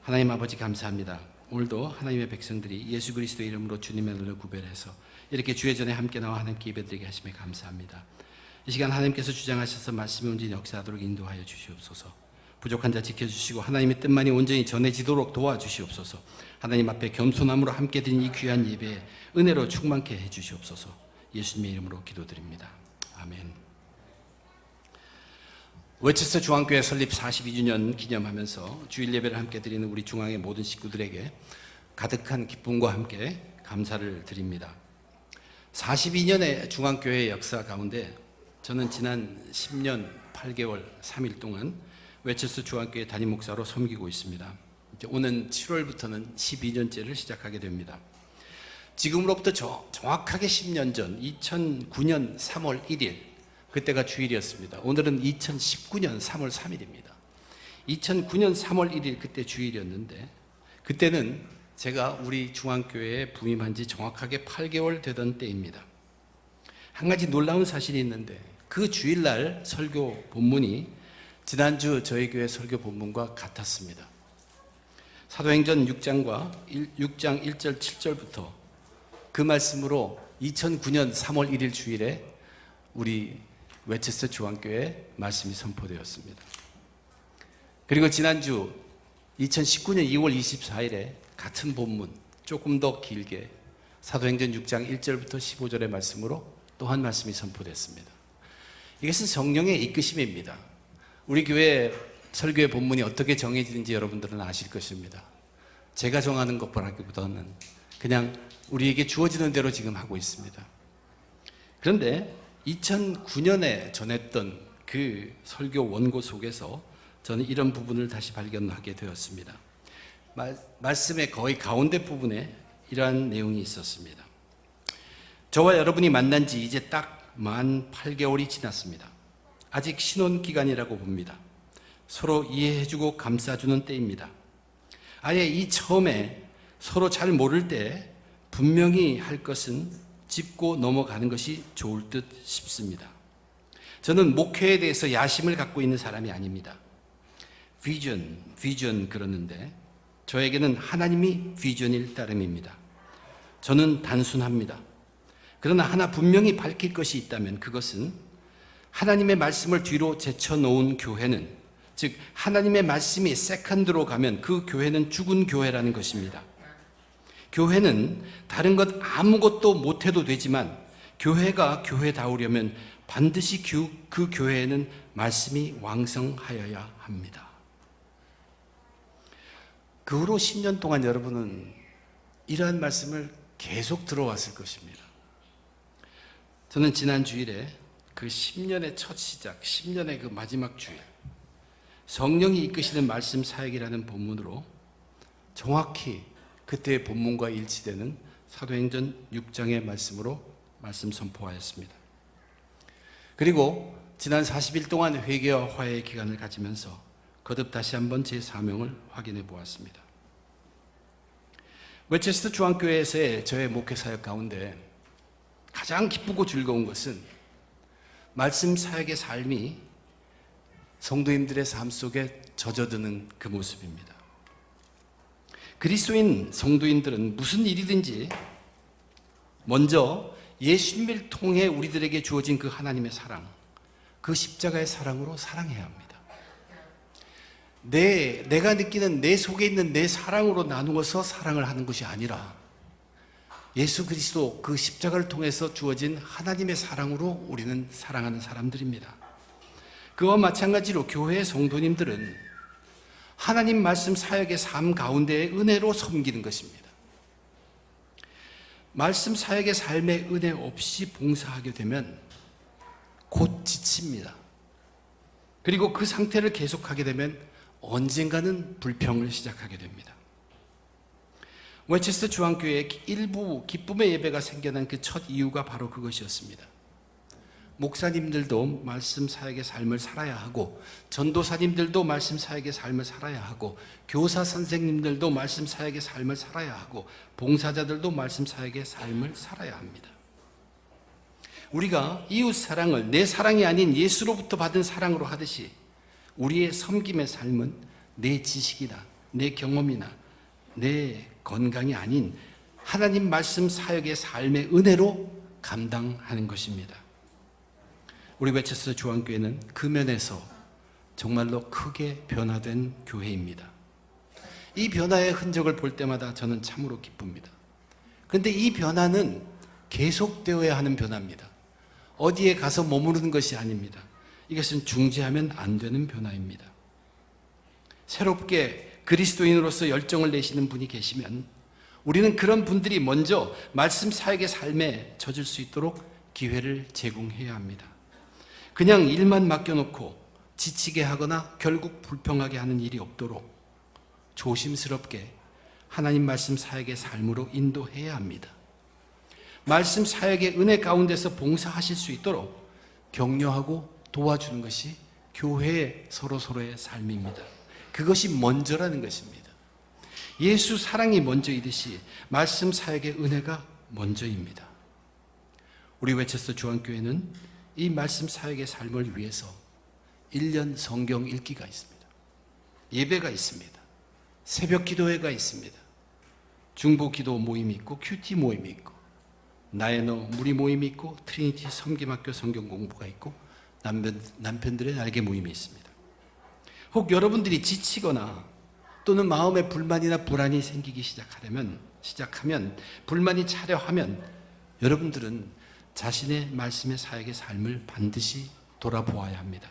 하나님 아버지 감사합니다. 오늘도 하나님의 백성들이 예수 그리스도의 이름으로 주님의 날을 구별해서 이렇게 주의 전에 함께 나와 하나님께 예배드리게 하심에 감사합니다. 이 시간 하나님께서 주장하셔서 말씀이 온전히 역사하도록 인도하여 주시옵소서. 부족한 자 지켜주시고 하나님의 뜻만이 온전히 전해지도록 도와주시옵소서. 하나님 앞에 겸손함으로 함께 드린 이 귀한 예배에 은혜로 충만케 해주시옵소서. 예수님의 이름으로 기도드립니다. 아멘. 웨체스터 중앙교회 설립 42주년 기념하면서 주일 예배를 함께 드리는 우리 중앙의 모든 식구들에게 가득한 기쁨과 함께 감사를 드립니다. 42년의 중앙교회의 역사 가운데 저는 지난 10년 8개월 3일 동안 웨체스터 중앙교회 담임 목사로 섬기고 있습니다. 이제 오는 7월부터는 12년째를 시작하게 됩니다. 지금으로부터 정확하게 10년 전 2009년 3월 1일 그때가 주일이었습니다. 오늘은 2019년 3월 3일입니다. 2009년 3월 1일 그때 주일이었는데 그때는 제가 우리 중앙교회에 부임한 지 정확하게 8개월 되던 때입니다. 한 가지 놀라운 사실이 있는데 그 주일날 설교 본문이 지난주 저희 교회 설교 본문과 같았습니다. 사도행전 6장 1절 7절부터 그 말씀으로 2009년 3월 1일 주일에 우리 웨체스터 중앙교회에 말씀이 선포되었습니다. 그리고 지난주 2019년 2월 24일에 같은 본문 조금 더 길게 사도행전 6장 1절부터 15절의 말씀으로 또한 말씀이 선포됐습니다. 이것은 성령의 이끄심입니다. 우리 교회 설교의 본문이 어떻게 정해지는지 여러분들은 아실 것입니다. 제가 정하는 것보다는 그냥 우리에게 주어지는 대로 지금 하고 있습니다. 그런데 2009년에 전했던 그 설교 원고 속에서 저는 이런 부분을 다시 발견하게 되었습니다. 말씀의 거의 가운데 부분에 이러한 내용이 있었습니다. 저와 여러분이 만난 지 이제 딱 만 8개월이 지났습니다. 아직 신혼기간이라고 봅니다. 서로 이해해주고 감싸주는 때입니다. 아예 이 처음에 서로 잘 모를 때 분명히 할 것은 짚고 넘어가는 것이 좋을 듯 싶습니다. 저는 목회에 대해서 야심을 갖고 있는 사람이 아닙니다. 비전 그러는데 저에게는 하나님이 비전일 따름입니다. 저는 단순합니다. 그러나 하나 분명히 밝힐 것이 있다면 그것은 하나님의 말씀을 뒤로 제쳐놓은 교회는, 즉 하나님의 말씀이 세컨드로 가면 그 교회는 죽은 교회라는 것입니다. 교회는 다른 것 아무것도 못해도 되지만 교회가 교회다우려면 반드시 그 교회에는 말씀이 왕성하여야 합니다. 그 후로 10년 동안 여러분은 이러한 말씀을 계속 들어왔을 것입니다. 저는 지난 주일에 그 10년의 첫 시작, 10년의 그 마지막 주일, 성령이 이끄시는 말씀 사역이라는 본문으로 정확히 그때의 본문과 일치되는 사도행전 6장의 말씀으로 말씀 선포하였습니다. 그리고 지난 40일 동안 회개와 화해의 기간을 가지면서 거듭 다시 한번 제 사명을 확인해 보았습니다. 웨체스터 중앙교회에서의 저의 목회 사역 가운데 가장 기쁘고 즐거운 것은 말씀 사역의 삶이 성도님들의 삶 속에 젖어드는 그 모습입니다. 그리스도인 성도인들은 무슨 일이든지 먼저 예수님을 통해 우리들에게 주어진 그 하나님의 사랑, 그 십자가의 사랑으로 사랑해야 합니다. 내가 느끼는 내 속에 있는 내 사랑으로 나누어서 사랑을 하는 것이 아니라 예수 그리스도 그 십자가를 통해서 주어진 하나님의 사랑으로 우리는 사랑하는 사람들입니다. 그와 마찬가지로 교회의 성도님들은 하나님 말씀 사역의 삶 가운데의 은혜로 섬기는 것입니다. 말씀 사역의 삶의 은혜 없이 봉사하게 되면 곧 지칩니다. 그리고 그 상태를 계속하게 되면 언젠가는 불평을 시작하게 됩니다. 웨체스터 중앙교회의 일부 기쁨의 예배가 생겨난 그 첫 이유가 바로 그것이었습니다. 목사님들도 말씀 사역의 삶을 살아야 하고, 전도사님들도 말씀 사역의 삶을 살아야 하고, 교사 선생님들도 말씀 사역의 삶을 살아야 하고, 봉사자들도 말씀 사역의 삶을 살아야 합니다. 우리가 이웃 사랑을 내 사랑이 아닌 예수로부터 받은 사랑으로 하듯이 우리의 섬김의 삶은 내 지식이나 내 경험이나 내 건강이 아닌 하나님 말씀 사역의 삶의 은혜로 감당하는 것입니다. 우리 웨체스터 중앙교회는 그 면에서 정말로 크게 변화된 교회입니다. 이 변화의 흔적을 볼 때마다 저는 참으로 기쁩니다. 그런데 이 변화는 계속되어야 하는 변화입니다. 어디에 가서 머무르는 것이 아닙니다. 이것은 중지하면 안 되는 변화입니다. 새롭게 그리스도인으로서 열정을 내시는 분이 계시면 우리는 그런 분들이 먼저 말씀 사역의 삶에 젖을 수 있도록 기회를 제공해야 합니다. 그냥 일만 맡겨놓고 지치게 하거나 결국 불평하게 하는 일이 없도록 조심스럽게 하나님 말씀 사역의 삶으로 인도해야 합니다. 말씀 사역의 은혜 가운데서 봉사하실 수 있도록 격려하고 도와주는 것이 교회의 서로서로의 삶입니다. 그것이 먼저라는 것입니다. 예수 사랑이 먼저이듯이 말씀 사역의 은혜가 먼저입니다. 우리 웨체스터 중앙교회는 이 말씀 사역의 삶을 위해서 1년 성경 읽기가 있습니다. 예배가 있습니다. 새벽 기도회가 있습니다. 중보 기도 모임이 있고 큐티 모임이 있고 나에너 무리 모임이 있고 트리니티 섬김학교 성경 공부가 있고 남편들의 날개 모임이 있습니다. 혹 여러분들이 지치거나 또는 마음에 불만이나 불안이 생기기 시작하면 불만이 차려하면 여러분들은 자신의 말씀의 사역의 삶을 반드시 돌아보아야 합니다.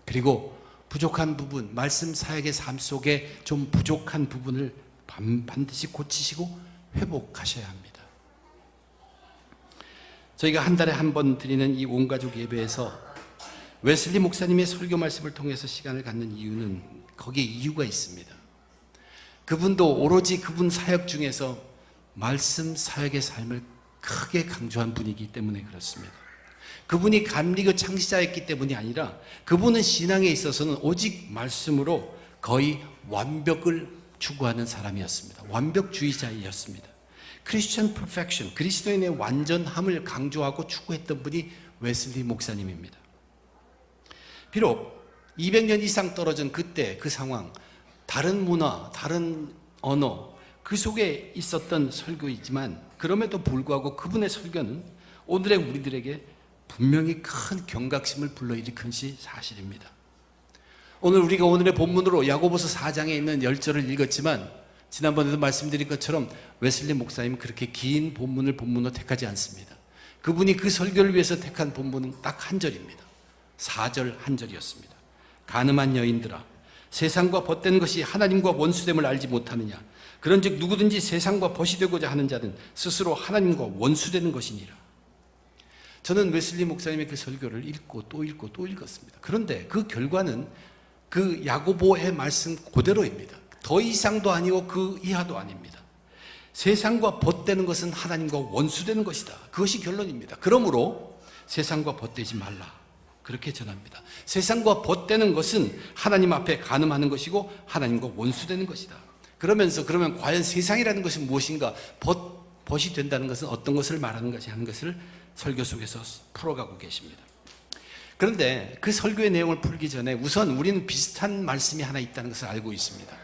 그리고 부족한 부분, 말씀 사역의 삶 속에 좀 부족한 부분을 반드시 고치시고 회복하셔야 합니다. 저희가 한 달에 한 번 드리는 이 온가족 예배에서 웨슬리 목사님의 설교 말씀을 통해서 시간을 갖는 이유는 거기에 이유가 있습니다. 그분도 오로지 그분 사역 중에서 말씀 사역의 삶을 크게 강조한 분이기 때문에 그렇습니다. 그분이 감리교 창시자였기 때문이 아니라 그분은 신앙에 있어서는 오직 말씀으로 거의 완벽을 추구하는 사람이었습니다. 완벽주의자였습니다. 크리스천 퍼펙션, 그리스도인의 완전함을 강조하고 추구했던 분이 웨슬리 목사님입니다. 비록 200년 이상 떨어진 그때 그 상황, 다른 문화, 다른 언어, 그 속에 있었던 설교이지만 그럼에도 불구하고 그분의 설교는 오늘의 우리들에게 분명히 큰 경각심을 불러일으킨 것이 사실입니다. 오늘 우리가 오늘의 본문으로 야고보서 4장에 있는 10절을 읽었지만 지난번에도 말씀드린 것처럼 웨슬리 목사님은 그렇게 긴 본문을 본문으로 택하지 않습니다. 그분이 그 설교를 위해서 택한 본문은 딱 한 절입니다. 4절 한 절이었습니다. 가늠한 여인들아, 세상과 벗된 것이 하나님과 원수됨을 알지 못하느냐. 그런즉 누구든지 세상과 벗이 되고자 하는 자는 스스로 하나님과 원수되는 것이니라. 저는 웨슬리 목사님의 그 설교를 읽고 또 읽고 또 읽었습니다. 그런데 그 결과는 그 야고보의 말씀 그대로입니다. 더 이상도 아니고 그 이하도 아닙니다. 세상과 벗되는 것은 하나님과 원수되는 것이다. 그것이 결론입니다. 그러므로 세상과 벗되지 말라. 그렇게 전합니다. 세상과 벗되는 것은 하나님 앞에 간음하는 것이고 하나님과 원수되는 것이다. 그러면 과연 세상이라는 것이 무엇인가? 벗이 된다는 것은 어떤 것을 말하는 것이 하는 것을 설교 속에서 풀어가고 계십니다. 그런데 그 설교의 내용을 풀기 전에 우선 우리는 비슷한 말씀이 하나 있다는 것을 알고 있습니다.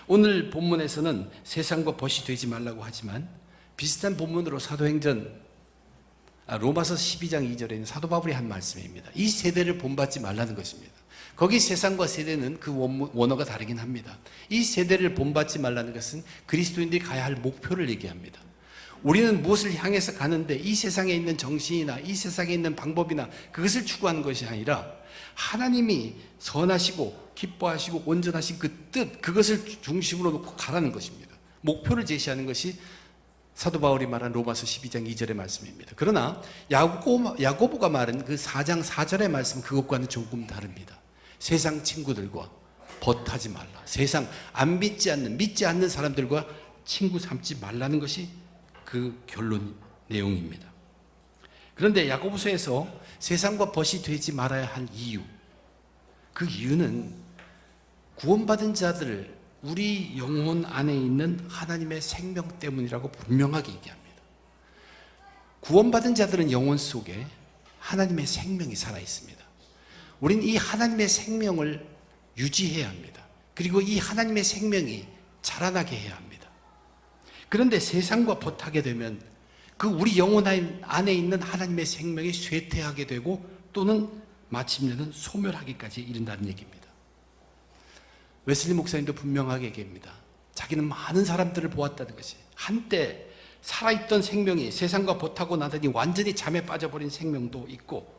오늘 본문에서는 세상과 벗이 되지 말라고 하지만 비슷한 본문으로 로마서 12장 2절에 있는 사도 바울이 한 말씀입니다. 이 세대를 본받지 말라는 것입니다. 거기 세상과 세대는 그 원어가 다르긴 합니다. 이 세대를 본받지 말라는 것은 그리스도인들이 가야 할 목표를 얘기합니다. 우리는 무엇을 향해서 가는데 이 세상에 있는 정신이나 이 세상에 있는 방법이나 그것을 추구하는 것이 아니라 하나님이 선하시고 기뻐하시고 온전하신 그 뜻, 그것을 중심으로 놓고 가라는 것입니다. 목표를 제시하는 것이 사도 바울이 말한 로마서 12장 2절의 말씀입니다. 그러나 야고보가 말한 그 4장 4절의 말씀, 그것과는 조금 다릅니다. 세상 친구들과 벗하지 말라. 세상 믿지 않는 사람들과 친구 삼지 말라는 것이 그 결론 내용입니다. 그런데 야고보서에서 세상과 벗이 되지 말아야 할 이유, 그 이유는 구원받은 자들, 우리 영혼 안에 있는 하나님의 생명 때문이라고 분명하게 얘기합니다. 구원받은 자들은 영혼 속에 하나님의 생명이 살아 있습니다. 우리는 이 하나님의 생명을 유지해야 합니다. 그리고 이 하나님의 생명이 자라나게 해야 합니다. 그런데 세상과 벗하게 되면 그 우리 영혼 안에 있는 하나님의 생명이 쇠퇴하게 되고 또는 마침내는 소멸하기까지 이른다는 얘기입니다. 웨슬리 목사님도 분명하게 얘기합니다. 자기는 많은 사람들을 보았다는 것이, 한때 살아있던 생명이 세상과 벗하고 나더니 완전히 잠에 빠져버린 생명도 있고,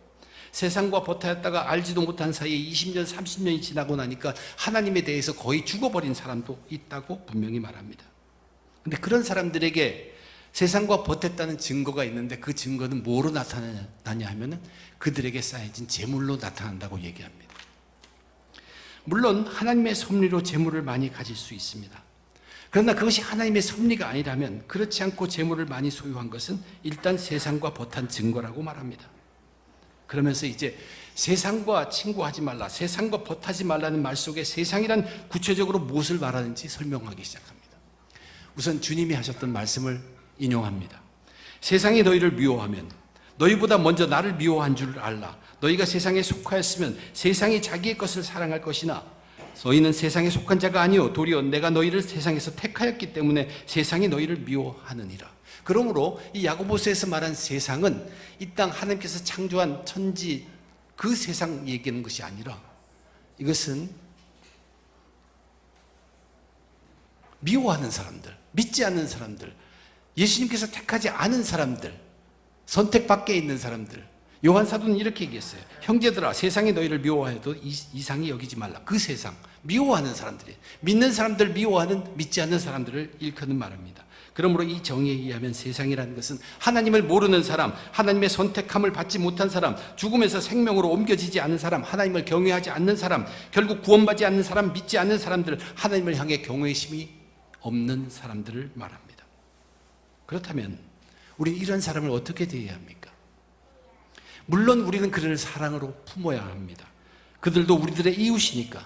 세상과 벗하였다가 알지도 못한 사이에 20년, 30년이 지나고 나니까 하나님에 대해서 거의 죽어버린 사람도 있다고 분명히 말합니다. 근데 그런 사람들에게 세상과 벗했다는 증거가 있는데 그 증거는 뭐로 나타나냐 하면은 그들에게 쌓여진 재물로 나타난다고 얘기합니다. 물론 하나님의 섭리로 재물을 많이 가질 수 있습니다. 그러나 그것이 하나님의 섭리가 아니라면, 그렇지 않고 재물을 많이 소유한 것은 일단 세상과 벗한 증거라고 말합니다. 그러면서 이제 세상과 친구하지 말라, 세상과 벗하지 말라는 말 속에 세상이란 구체적으로 무엇을 말하는지 설명하기 시작합니다. 우선 주님이 하셨던 말씀을 인용합니다. 세상이 너희를 미워하면 너희보다 먼저 나를 미워한 줄 알라. 너희가 세상에 속하였으면 세상이 자기의 것을 사랑할 것이나 너희는 세상에 속한 자가 아니요 도리어 내가 너희를 세상에서 택하였기 때문에 세상이 너희를 미워하느니라. 그러므로 이 야고보서에서 말한 세상은 이 땅 하나님께서 창조한 천지 그 세상 얘기하는 것이 아니라, 이것은 미워하는 사람들, 믿지 않는 사람들, 예수님께서 택하지 않은 사람들, 선택 밖에 있는 사람들. 요한 사도는 이렇게 얘기했어요. 형제들아, 세상이 너희를 미워해도 이상히 여기지 말라. 그 세상, 미워하는 사람들이, 믿는 사람들 미워하는, 믿지 않는 사람들을 일컫는 말입니다. 그러므로 이 정의에 의하면 세상이라는 것은 하나님을 모르는 사람, 하나님의 선택함을 받지 못한 사람, 죽음에서 생명으로 옮겨지지 않은 사람, 하나님을 경외하지 않는 사람, 결국 구원받지 않는 사람, 믿지 않는 사람들, 하나님을 향해 경외심이 없는 사람들을 말합니다. 그렇다면 우리는 이런 사람을 어떻게 대해야 합니까? 물론 우리는 그들을 사랑으로 품어야 합니다. 그들도 우리들의 이웃이니까.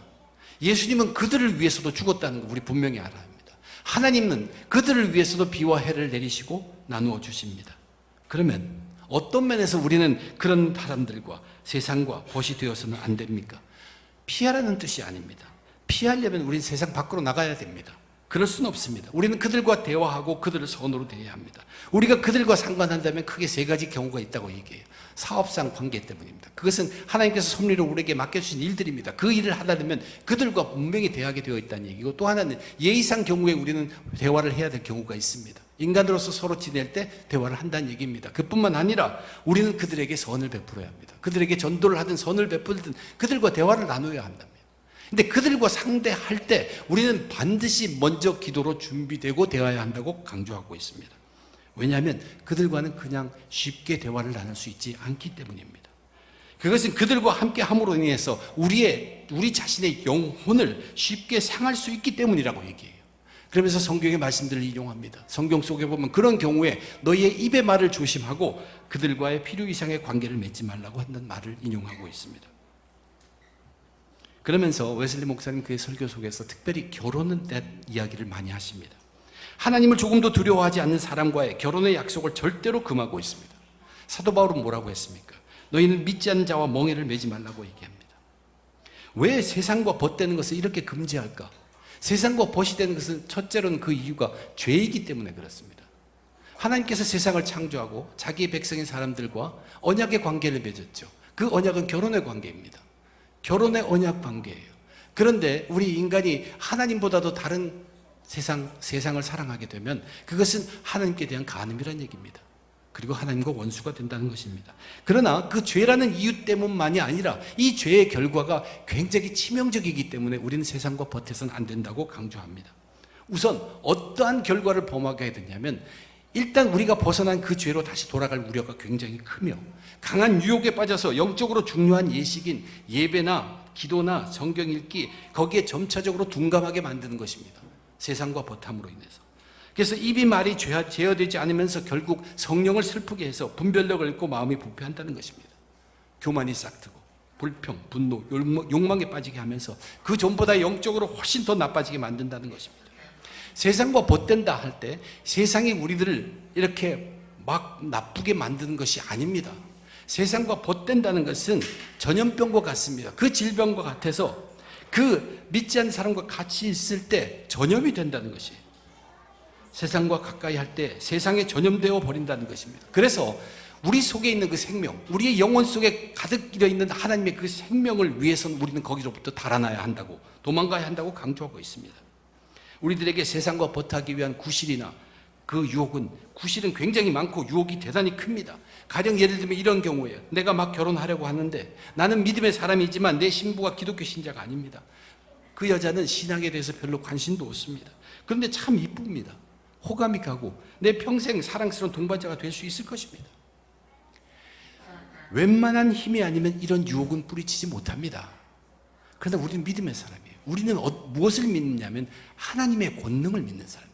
예수님은 그들을 위해서도 죽었다는 거 우리 분명히 알아야 합니다. 하나님은 그들을 위해서도 비와 해를 내리시고 나누어 주십니다. 그러면 어떤 면에서 우리는 그런 사람들과 세상과 벗이 되어서는 안 됩니까? 피하라는 뜻이 아닙니다. 피하려면 우리는 세상 밖으로 나가야 됩니다. 그럴 수는 없습니다. 우리는 그들과 대화하고 그들을 선으로 대해야 합니다. 우리가 그들과 상관한다면 크게 세 가지 경우가 있다고 얘기해요. 사업상 관계 때문입니다. 그것은 하나님께서 섭리로 우리에게 맡겨주신 일들입니다. 그 일을 하다 보면 그들과 분명히 대하게 되어 있다는 얘기고, 또 하나는 예의상 경우에 우리는 대화를 해야 될 경우가 있습니다. 인간으로서 서로 지낼 때 대화를 한다는 얘기입니다. 그뿐만 아니라 우리는 그들에게 선을 베풀어야 합니다. 그들에게 전도를 하든 선을 베풀든 그들과 대화를 나눠야 한답니다. 근데 그들과 상대할 때 우리는 반드시 먼저 기도로 준비되고 대화해야 한다고 강조하고 있습니다. 왜냐하면 그들과는 그냥 쉽게 대화를 나눌 수 있지 않기 때문입니다. 그것은 그들과 함께 함으로 인해서 우리 자신의 영혼을 쉽게 상할 수 있기 때문이라고 얘기해요. 그러면서 성경의 말씀들을 인용합니다. 성경 속에 보면 그런 경우에 너희의 입의 말을 조심하고 그들과의 필요 이상의 관계를 맺지 말라고 하는 말을 인용하고 있습니다. 그러면서 웨슬리 목사님 그의 설교 속에서 특별히 결혼에 대한 이야기를 많이 하십니다. 하나님을 조금도 두려워하지 않는 사람과의 결혼의 약속을 절대로 금하고 있습니다. 사도 바울은 뭐라고 했습니까? 너희는 믿지 않는 자와 멍에를 매지 말라고 얘기합니다. 왜 세상과 벗되는 것을 이렇게 금지할까? 세상과 벗이 되는 것은 첫째로는 그 이유가 죄이기 때문에 그렇습니다. 하나님께서 세상을 창조하고 자기의 백성인 사람들과 언약의 관계를 맺었죠. 그 언약은 결혼의 관계입니다. 결혼의 언약 관계예요. 그런데 우리 인간이 하나님보다도 다른 세상을 사랑하게 되면 그것은 하나님께 대한 간음이라는 얘기입니다. 그리고 하나님과 원수가 된다는 것입니다. 그러나 그 죄라는 이유 때문만이 아니라 이 죄의 결과가 굉장히 치명적이기 때문에 우리는 세상과 벗해서는 안 된다고 강조합니다. 우선 어떠한 결과를 범하게 되냐면 일단 우리가 벗어난 그 죄로 다시 돌아갈 우려가 굉장히 크며 강한 유혹에 빠져서 영적으로 중요한 예식인 예배나 기도나 성경 읽기 거기에 점차적으로 둔감하게 만드는 것입니다. 세상과 벗함으로 인해서. 그래서 입이 말이 제어되지 않으면서 결국 성령을 슬프게 해서 분별력을 잃고 마음이 부패한다는 것입니다. 교만이 싹트고 불평, 분노, 욕망에 빠지게 하면서 그 전보다 영적으로 훨씬 더 나빠지게 만든다는 것입니다. 세상과 벗된다 할 때 세상이 우리들을 이렇게 막 나쁘게 만드는 것이 아닙니다. 세상과 벗된다는 것은 전염병과 같습니다. 그 질병과 같아서 그 믿지 않는 사람과 같이 있을 때 전염이 된다는 것이, 세상과 가까이 할 때 세상에 전염되어 버린다는 것입니다. 그래서 우리 속에 있는 그 생명, 우리의 영혼 속에 가득 일어 있는 하나님의 그 생명을 위해서는 우리는 거기로부터 달아나야 한다고, 도망가야 한다고 강조하고 있습니다. 우리들에게 세상과 버티기 위한 구실이나 그 유혹은, 구실은 굉장히 많고 유혹이 대단히 큽니다. 가령 예를 들면 이런 경우에요. 내가 막 결혼하려고 하는데 나는 믿음의 사람이지만 내 신부가 기독교 신자가 아닙니다. 그 여자는 신앙에 대해서 별로 관심도 없습니다. 그런데 참 이쁩니다. 호감이 가고 내 평생 사랑스러운 동반자가 될 수 있을 것입니다. 웬만한 힘이 아니면 이런 유혹은 뿌리치지 못합니다. 그러나 우리는 믿음의 사람이에요. 우리는 무엇을 믿느냐면 하나님의 권능을 믿는 사람들.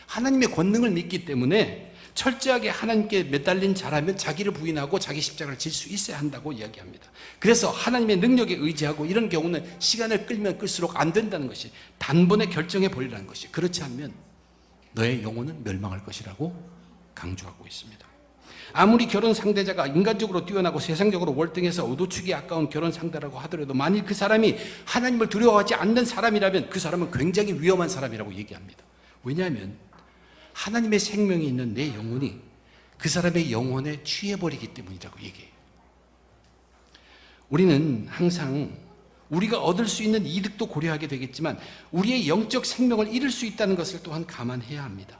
하나님의 권능을 믿기 때문에 철저하게 하나님께 매달린 자라면 자기를 부인하고 자기 십자가를 질 수 있어야 한다고 이야기합니다. 그래서 하나님의 능력에 의지하고, 이런 경우는 시간을 끌면 끌수록 안 된다는 것이, 단번에 결정해 버리라는 것이, 그렇지 않으면 너의 영혼은 멸망할 것이라고 강조하고 있습니다. 아무리 결혼 상대자가 인간적으로 뛰어나고 세상적으로 월등해서 의도축이 아까운 결혼 상대라고 하더라도 만일 그 사람이 하나님을 두려워하지 않는 사람이라면 그 사람은 굉장히 위험한 사람이라고 얘기합니다. 왜냐하면 하나님의 생명이 있는 내 영혼이 그 사람의 영혼에 취해버리기 때문이라고 얘기해요. 우리는 항상 우리가 얻을 수 있는 이득도 고려하게 되겠지만 우리의 영적 생명을 잃을 수 있다는 것을 또한 감안해야 합니다.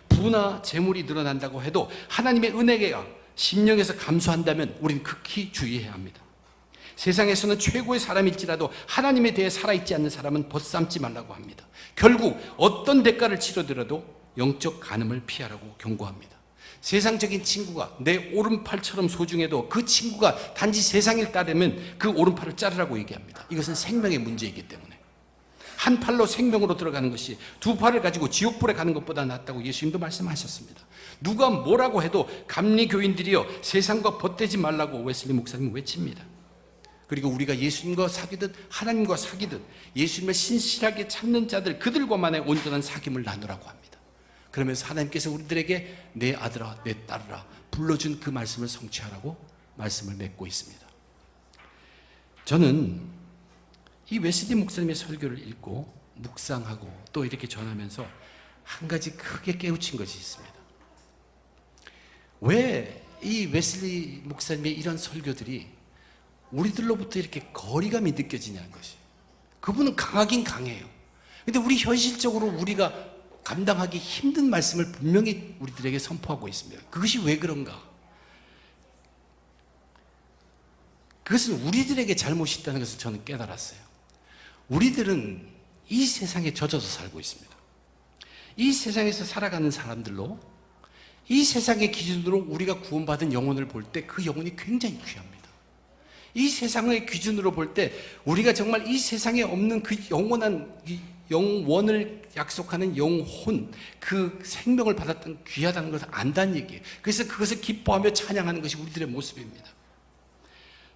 부나 재물이 늘어난다고 해도 하나님의 은혜가 심령에서 감소한다면 우리는 극히 주의해야 합니다. 세상에서는 최고의 사람일지라도 하나님에 대해 살아있지 않는 사람은 벗삼지 말라고 합니다. 결국 어떤 대가를 치르더라도 영적 간음을 피하라고 경고합니다. 세상적인 친구가 내 오른팔처럼 소중해도 그 친구가 단지 세상일 따르면 그 오른팔을 자르라고 얘기합니다. 이것은 생명의 문제이기 때문에. 한 팔로 생명으로 들어가는 것이 두 팔을 가지고 지옥불에 가는 것보다 낫다고 예수님도 말씀하셨습니다. 누가 뭐라고 해도 감리교인들이여 세상과 벗대지 말라고 웨슬리 목사님은 외칩니다. 그리고 우리가 예수님과 사귀듯 하나님과 사귀듯 예수님을 신실하게 찾는 자들, 그들과만의 온전한 사귐을 나누라고 합니다. 그러면서 하나님께서 우리들에게 내 아들아 내 딸아 불러준 그 말씀을 성취하라고 말씀을 맺고 있습니다. 저는 이 웨슬리 목사님의 설교를 읽고 묵상하고 또 이렇게 전하면서 한 가지 크게 깨우친 것이 있습니다. 왜 이 웨슬리 목사님의 이런 설교들이 우리들로부터 이렇게 거리감이 느껴지냐는 것이, 그분은 강하긴 강해요. 근데 우리 현실적으로 우리가 감당하기 힘든 말씀을 분명히 우리들에게 선포하고 있습니다. 그것이 왜 그런가? 그것은 우리들에게 잘못이 있다는 것을 저는 깨달았어요. 우리들은 이 세상에 젖어서 살고 있습니다. 이 세상에서 살아가는 사람들로, 이 세상의 기준으로 우리가 구원받은 영혼을 볼 때 그 영혼이 굉장히 귀합니다. 이 세상의 기준으로 볼 때 우리가 정말 이 세상에 없는 그 영원한 영원을 약속하는 영혼, 그 생명을 받았던 귀하다는 것을 안다는 얘기예요. 그래서 그것을 기뻐하며 찬양하는 것이 우리들의 모습입니다.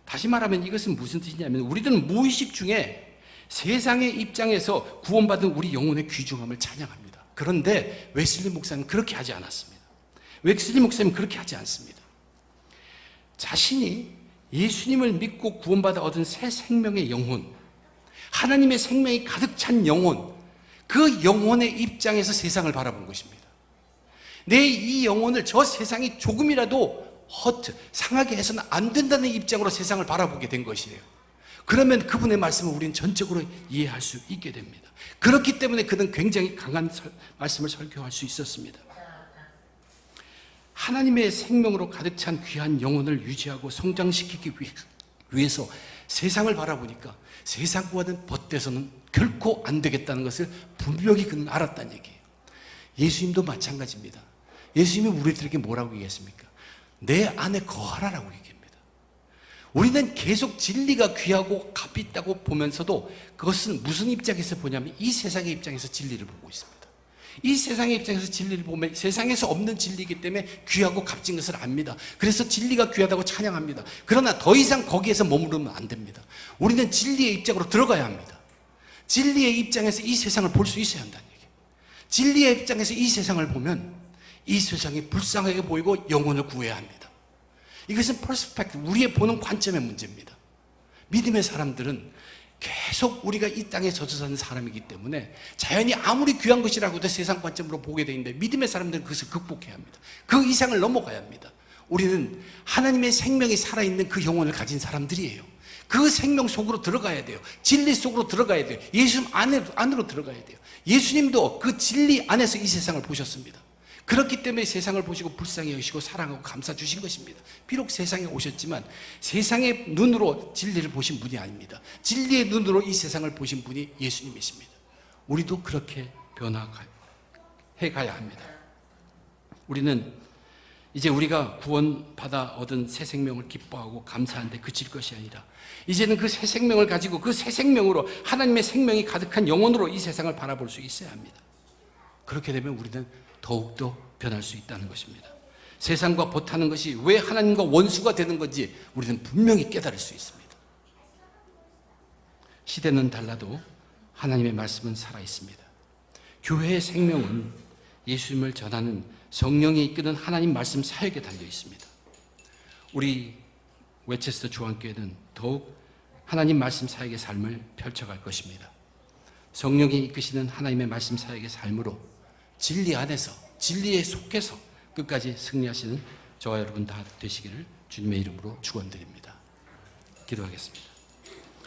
다시 말하면 이것은 무슨 뜻이냐면 우리들은 무의식 중에 세상의 입장에서 구원받은 우리 영혼의 귀중함을 찬양합니다. 그런데 웨슬리 목사님은 그렇게 하지 않았습니다. 웨슬리 목사님은 그렇게 하지 않습니다. 자신이 예수님을 믿고 구원받아 얻은 새 생명의 영혼, 하나님의 생명이 가득 찬 영혼, 그 영혼의 입장에서 세상을 바라본 것입니다. 내 이 영혼을 저 세상이 조금이라도 상하게 해서는 안 된다는 입장으로 세상을 바라보게 된 것이에요. 그러면 그분의 말씀을 우리는 전적으로 이해할 수 있게 됩니다. 그렇기 때문에 그는 굉장히 강한 말씀을 설교할 수 있었습니다. 하나님의 생명으로 가득 찬 귀한 영혼을 유지하고 성장시키기 위해서 세상을 바라보니까 세상과는 벗대서는 결코 안 되겠다는 것을 분명히 그는 알았다는 얘기예요. 예수님도 마찬가지입니다. 예수님이 우리들에게 뭐라고 얘기했습니까? 내 안에 거하라라고 얘기합니다. 우리는 계속 진리가 귀하고 값이 있다고 보면서도 그것은 무슨 입장에서 보냐면 이 세상의 입장에서 진리를 보고 있습니다. 이 세상의 입장에서 진리를 보면 세상에서 없는 진리이기 때문에 귀하고 값진 것을 압니다. 그래서 진리가 귀하다고 찬양합니다. 그러나 더 이상 거기에서 머무르면 안 됩니다. 우리는 진리의 입장으로 들어가야 합니다. 진리의 입장에서 이 세상을 볼 수 있어야 한다는 얘기예요. 진리의 입장에서 이 세상을 보면 이 세상이 불쌍하게 보이고 영혼을 구해야 합니다. 이것은 퍼스펙트, 우리의 보는 관점의 문제입니다. 믿음의 사람들은 계속 우리가 이 땅에 젖어 사는 사람이기 때문에 자연이 아무리 귀한 것이라고도 세상 관점으로 보게 돼 있는데 믿음의 사람들은 그것을 극복해야 합니다. 그 이상을 넘어가야 합니다. 우리는 하나님의 생명이 살아있는 그 영혼을 가진 사람들이에요. 그 생명 속으로 들어가야 돼요. 진리 속으로 들어가야 돼요. 예수님 안으로 들어가야 돼요. 예수님도 그 진리 안에서 이 세상을 보셨습니다. 그렇기 때문에 세상을 보시고 불쌍히 여기시고 사랑하고 감싸 주신 것입니다. 비록 세상에 오셨지만 세상의 눈으로 진리를 보신 분이 아닙니다. 진리의 눈으로 이 세상을 보신 분이 예수님이십니다. 우리도 그렇게 변화해 가야 합니다. 우리는 이제 우리가 구원받아 얻은 새 생명을 기뻐하고 감사한데 그칠 것이 아니라 이제는 그 새 생명을 가지고 그 새 생명으로 하나님의 생명이 가득한 영혼으로 이 세상을 바라볼 수 있어야 합니다. 그렇게 되면 우리는 더욱더 변할 수 있다는 것입니다. 세상과 보타는 것이 왜 하나님과 원수가 되는 건지 우리는 분명히 깨달을 수 있습니다. 시대는 달라도 하나님의 말씀은 살아있습니다. 교회의 생명은 예수님을 전하는 성령이 이끄는 하나님 말씀 사역에 달려 있습니다. 우리 웨체스터 중앙교회는 더욱 하나님 말씀 사역의 삶을 펼쳐갈 것입니다. 성령이 이끄시는 하나님의 말씀 사역의 삶으로 진리 안에서 진리에 속해서 끝까지 승리하시는 저와 여러분 다 되시기를 주님의 이름으로 축원드립니다. 기도하겠습니다.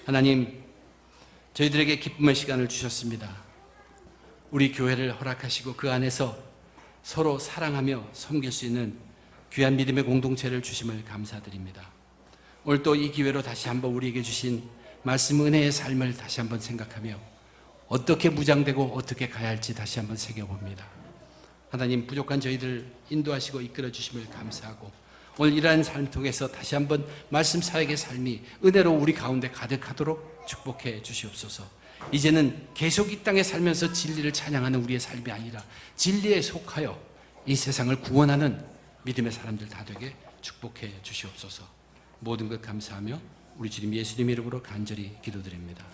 하나님, 저희들에게 기쁨의 시간을 주셨습니다. 우리 교회를 허락하시고 그 안에서 서로 사랑하며 섬길 수 있는 귀한 믿음의 공동체를 주심을 감사드립니다. 오늘 또 이 기회로 다시 한번 우리에게 주신 말씀 은혜의 삶을 다시 한번 생각하며 어떻게 무장되고 어떻게 가야 할지 다시 한번 새겨봅니다. 하나님, 부족한 저희들 인도하시고 이끌어 주심을 감사하고 오늘 이러한 삶 통해서 다시 한번 말씀 사역의 삶이 은혜로 우리 가운데 가득하도록 축복해 주시옵소서. 이제는 계속 이 땅에 살면서 진리를 찬양하는 우리의 삶이 아니라 진리에 속하여 이 세상을 구원하는 믿음의 사람들 다 되게 축복해 주시옵소서. 모든 것 감사하며 우리 주님 예수님 이름으로 간절히 기도드립니다.